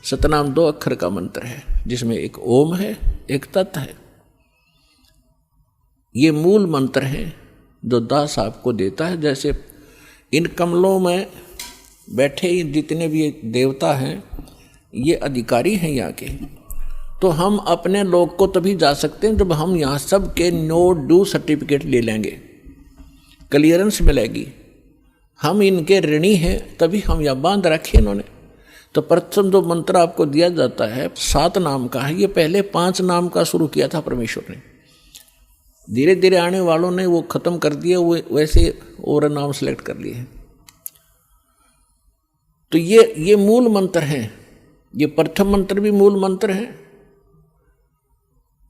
सतनाम 2 अक्षर का मंत्र है, जिसमें एक ओम है, एक तत् है। ये मूल मंत्र है जो दास आपको देता है। जैसे इन कमलों में बैठे जितने भी देवता हैं, ये अधिकारी हैं यहाँ के। तो हम अपने लोग को तभी जा सकते हैं जब हम यहाँ सब के नो ड्यू सर्टिफिकेट ले लेंगे, क्लियरेंस मिलेगी। हम इनके ऋणी हैं, तभी हम यहाँ बांध रखे इन्होंने। तो प्रथम जो मंत्र आपको दिया जाता है 7 नाम का है। ये पहले 5 नाम का शुरू किया था परमेश्वर ने, धीरे धीरे आने वालों ने वो खत्म कर दिया, वो वैसे और नाम सेलेक्ट कर लिए हैं। तो ये मूल मंत्र हैं। ये प्रथम मंत्र भी मूल मंत्र है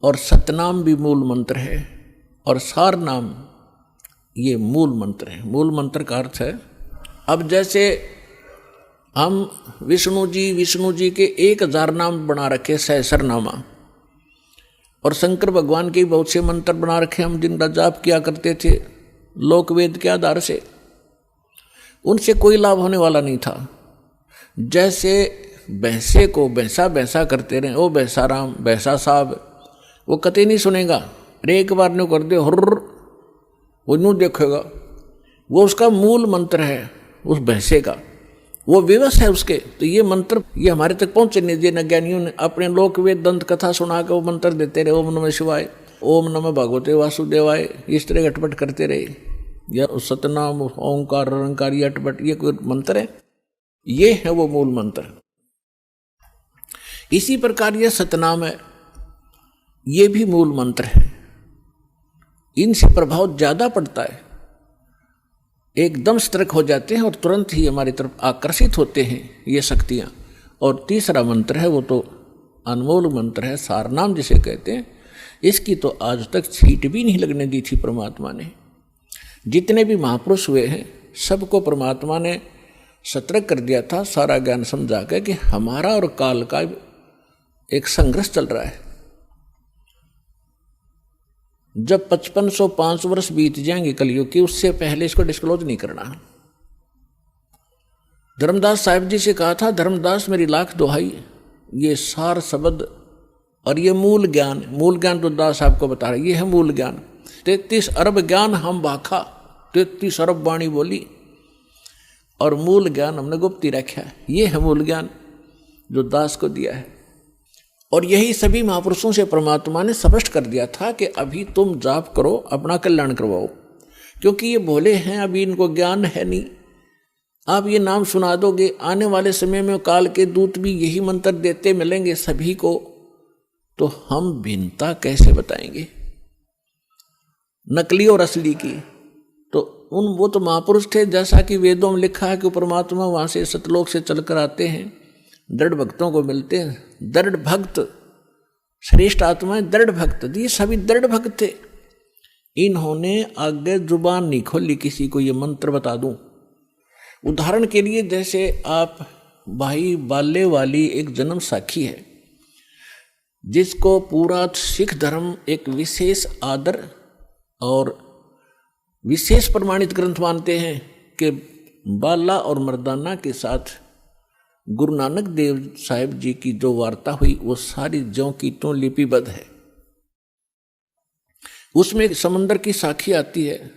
और सतनाम भी मूल मंत्र है और सार नाम ये मूल मंत्र है। मूल मंत्र का अर्थ है, अब जैसे हम विष्णु जी के 1000 नाम बना रखे, सहस्रनामा, और शंकर भगवान के बहुत से मंत्र बना रखे हम, जिनका जाप किया करते थे लोकवेद के आधार से। उनसे कोई लाभ होने वाला नहीं था। जैसे भैंसे को भैंसा करते रहे, ओ भैंसा राम, भैंसा साहब, वो कतई नहीं सुनेगा। एक बार न्यू कर दे हुर्र, वो न्यू देखेगा। वो उसका मूल मंत्र है उस भैंसे का, वो विवश है उसके। तो ये मंत्र ये हमारे तक पहुंचे नहीं दिए। ज्ञानियों ने अपने लोक वेद दंत कथा सुना के वो मंत्र देते रहे, ओम नमः शिवाय, ओम नमः भगवते वासुदेवाय, इस तरह अटपट करते रहे। या सतनाम, ओंकार, रंकार, ये अटपट, ये कोई मंत्र है? ये है वो मूल मंत्र। इसी प्रकार ये सतनाम है, ये भी मूल मंत्र है। इनसे प्रभाव ज्यादा पड़ता है, एकदम सतर्क हो जाते हैं और तुरंत ही हमारी तरफ आकर्षित होते हैं ये शक्तियां। और तीसरा मंत्र है वो तो अनमोल मंत्र है, सारनाम जिसे कहते हैं। इसकी तो आज तक छींट भी नहीं लगने दी थी परमात्मा ने। जितने भी महापुरुष हुए हैं सबको परमात्मा ने सतर्क कर दिया था, सारा ज्ञान समझा के कि हमारा और काल का एक संघर्ष चल रहा है। जब 5505 वर्ष बीत जाएंगे कलयुग की, उससे पहले इसको डिस्क्लोज नहीं करना। धर्मदास साहिब जी से कहा था, धर्मदास मेरी लाख दुहाई, ये सार शब्द और ये मूल ज्ञान तो दास साहब को बता रहे, ये है मूल ज्ञान। 33 अरब ज्ञान हम भाखा, 33 अरब वाणी बोली, और मूल ज्ञान हमने गुप्त ही रखा है। ये है मूल ज्ञान जो दास को दिया है। और यही सभी महापुरुषों से परमात्मा ने स्पष्ट कर दिया था कि अभी तुम जाप करो, अपना कल्याण करवाओ, क्योंकि ये भोले हैं, अभी इनको ज्ञान है नहीं। आप ये नाम सुना दोगे, आने वाले समय में काल के दूत भी यही मंत्र देते मिलेंगे सभी को, तो हम भिन्नता कैसे बताएंगे नकली और असली की? तो वो तो महापुरुष थे, जैसा कि वेदों में लिखा है कि परमात्मा वहां से सतलोक से चलकर आते हैं, दृढ़ भक्तों को मिलते हैं। दृढ़ भक्त श्रेष्ठ आत्माएं, दृढ़ भक्त, ये सभी दृढ़ भक्त थे। इन्होंने आगे जुबान नहीं खोली किसी को ये मंत्र बता दूं। उदाहरण के लिए, जैसे आप भाई बाले वाली एक जन्म साखी है, जिसको पूरा सिख धर्म एक विशेष आदर और विशेष प्रमाणित ग्रंथ मानते हैं कि बाला और मर्दाना के साथ गुरु नानक देव साहिब जी की जो वार्ता हुई वो सारी ज्यों की त्यों लिपिबद्ध है। उसमें एक समुद्र की साखी आती है,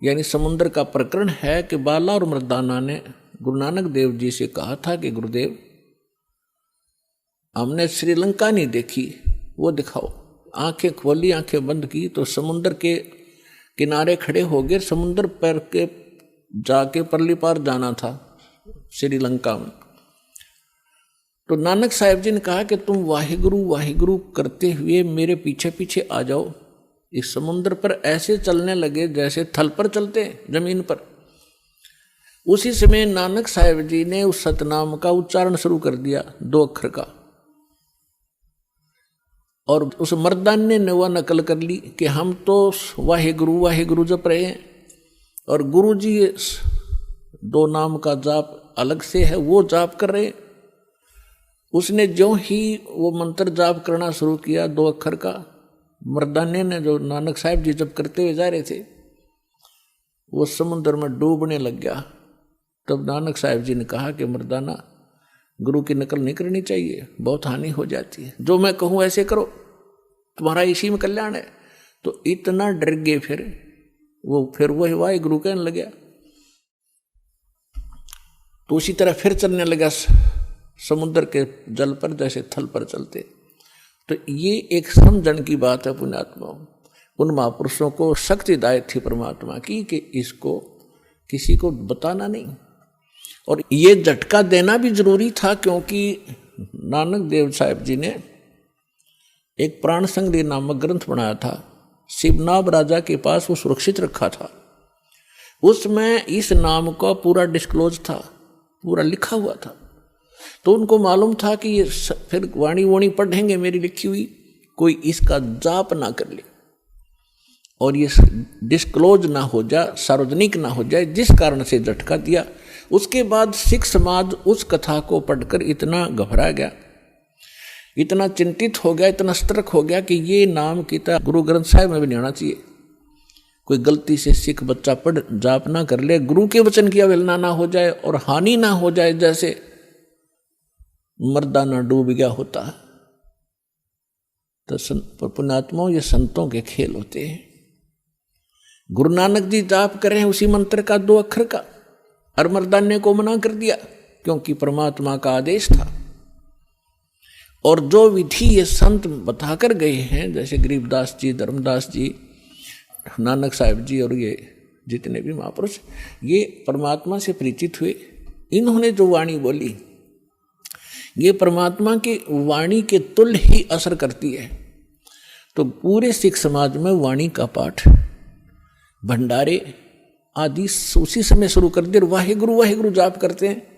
यानी समुद्र का प्रकरण है कि बाला और मर्दाना ने गुरु नानक देव जी से कहा था कि गुरुदेव हमने श्रीलंका नहीं देखी, वो दिखाओ। आंखें खोली, आंखें बंद की तो समुद्र के किनारे खड़े हो गए। समुद्र पर के जाके परली पार जाना था श्रीलंका में। तो नानक साहिब जी ने कहा कि तुम वाहिगुरु वाहिगुरु करते हुए मेरे पीछे पीछे आ जाओ। इस समुद्र पर ऐसे चलने लगे जैसे थल पर चलते जमीन पर। उसी समय नानक साहिब जी ने उस सतनाम का उच्चारण शुरू कर दिया, 2 अक्षर का, और उस मर्दाने ने वह नकल कर ली कि हम तो वाहिगुरु वाहिगुरु जप रहे हैं और गुरु जी 2 नाम का जाप अलग से है, वो जाप कर रहे। उसने जो ही वो मंत्र जाप करना शुरू किया 2 अक्षर का, मर्दाने ने जो नानक साहिब जी जब करते हुए जा रहे थे वो समुद्र में डूबने लग गया। तब नानक साहिब जी ने कहा कि मर्दाना गुरु की नकल नहीं करनी चाहिए, बहुत हानि हो जाती है। जो मैं कहूँ ऐसे करो, तुम्हारा इसी में कल्याण है। तो इतना डर गए फिर वही वाहे गुरु कहने लगे। तो उसी तरह फिर चलने लगा समुद्र के जल पर जैसे थल पर चलते। तो ये एक समझण की बात है पुण्यात्मा। उन महापुरुषों को शक्तिदायक थी परमात्मा की कि इसको किसी को बताना नहीं, और ये झटका देना भी जरूरी था, क्योंकि नानक देव साहब जी ने एक प्राण संग्रह नामक ग्रंथ बनाया था, शिवनाभ राजा के पास वो सुरक्षित रखा था। उसमें इस नाम का पूरा डिस्क्लोज था, पूरा लिखा हुआ था। तो उनको मालूम था कि ये फिर वाणी वाणी पढ़ेंगे मेरी लिखी हुई, कोई इसका जाप ना कर ले और ये डिस्क्लोज ना हो जाए, सार्वजनिक ना हो जाए, जिस कारण से झटका दिया। उसके बाद सिख समाज उस कथा को पढ़कर इतना घबरा गया, इतना चिंतित हो गया, इतना सतर्क हो गया कि ये नाम की तरह गुरु ग्रंथ साहिब में भी नहीं होना चाहिए। कोई गलती से सिख बच्चा पढ़ जाप ना कर ले, गुरु के वचन की अवहेलना ना हो जाए और हानि ना हो जाए, जैसे मर्दाना डूब गया होता है। तो पुण्यात्माओं, ये संतों के खेल होते हैं। गुरु नानक जी जाप कर रहे हैं उसी मंत्र का 2 अक्षर का, और मर्दाने को मना कर दिया क्योंकि परमात्मा का आदेश था। और जो विधि ये संत बताकर गए हैं, जैसे गरीबदास जी, धर्मदास जी, नानक साहिब जी और ये जितने भी महापुरुष, ये परमात्मा से परिचित हुए। इन्होंने जो वाणी बोली, ये परमात्मा की वाणी के तुल्य ही असर करती है। तो पूरे सिख समाज में वाणी का पाठ, भंडारे आदि उसी समय शुरू कर दिए, वाहे गुरु जाप करते हैं।